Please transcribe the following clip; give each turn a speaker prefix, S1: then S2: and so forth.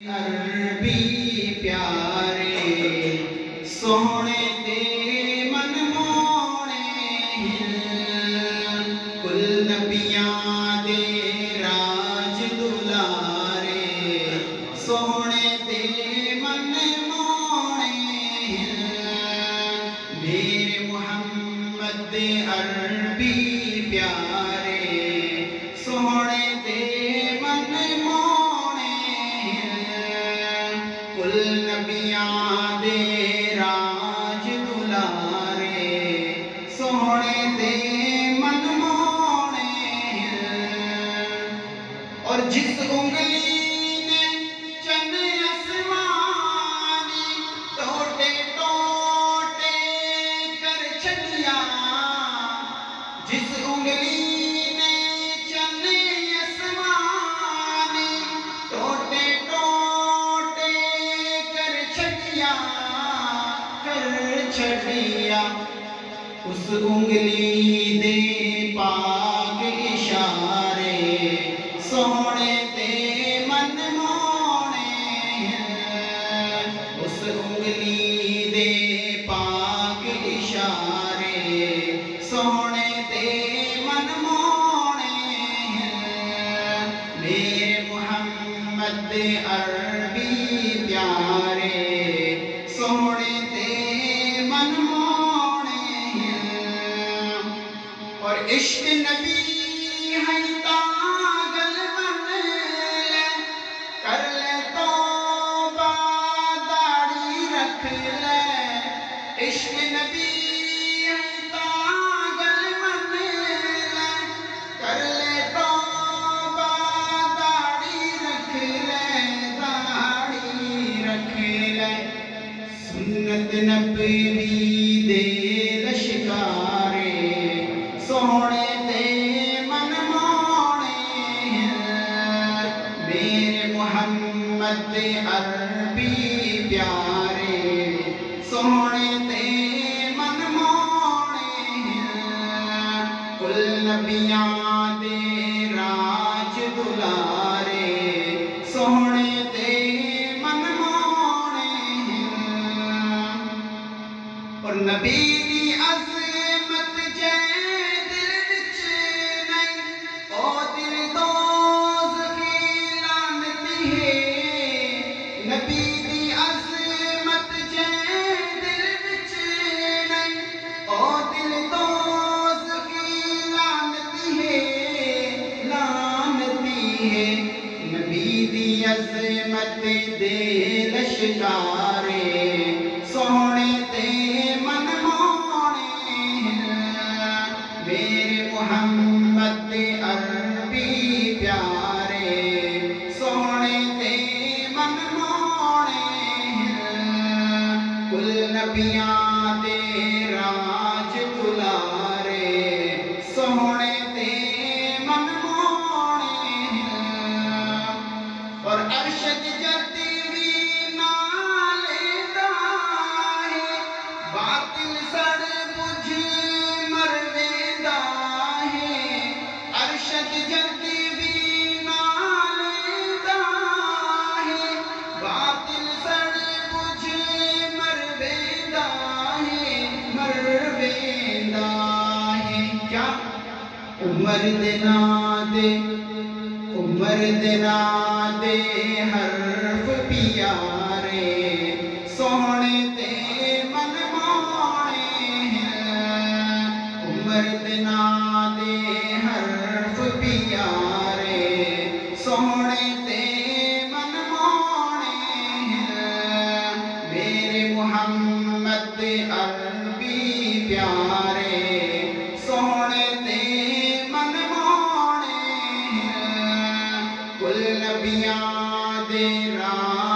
S1: عربی پیارے سونے تے من مونے ہیں کل نبیاں دے راج دلارے سونے تے من مونے ہیں میرے محمد دے عربی پیارے سونے تے من مونے کل نبیاں دے راج دلارے سونے تے من مونے اور جس انگلی نے چن آسمانی ٹوٹے ٹوٹے کر چھڈیا جس انگلی نے چن آسمانی ٹوٹے ٹوٹے چھڑیا اس انگلی دے پاک اشارے سونے تے من مونے ہیں اس انگلی دے پاک اشارے سونے تے من مونے ہیں میرے محمد عربی پیارے سونے تے من مونے ہیں اور عشق نبی ہے تاغل من لے کر لے توبہ داڑھی رکھ لے عشق نبی ہے تاغل من لے کر لے توبہ داڑھی رکھ لے سنت نبوی دے لشکارے سونے تے من مونے ہیں میرے محمد عربی پیارے سونے تے من مونے ہیں کل نبیاں دے راج دلارے سونے تے من مونے ہیں اور نبی دی عظمت جے دل وچ نہیں او دل دوزخی لعنتی ہے نبی دی عظمت جے دل وچ نہیں او دل دوزخی لعنتی ہے نبی دی عظمت دے لشکارے سونے تے من مونے ہیں میرے محمد عربی پیارے سونے تے من مونے ہیں کل نبیاں دے راج دلارے سونے تے من مونے ہیں اور ارشد جردی بھی نالے دائے باطل سڑ بجھ مرویدہ ہے ارشد جردی بھی نالے دائے باطل سڑ بجھ مرویدہ ہے کیا عمر دینا دے حرف پیارے سونے تے من مونے ہیں عمر دینا دے حرف پیارے سونے تے من مونے ہیں میرے محمد عربی پیارے سونے تے من مونے ہیں کل نبیاں دے راج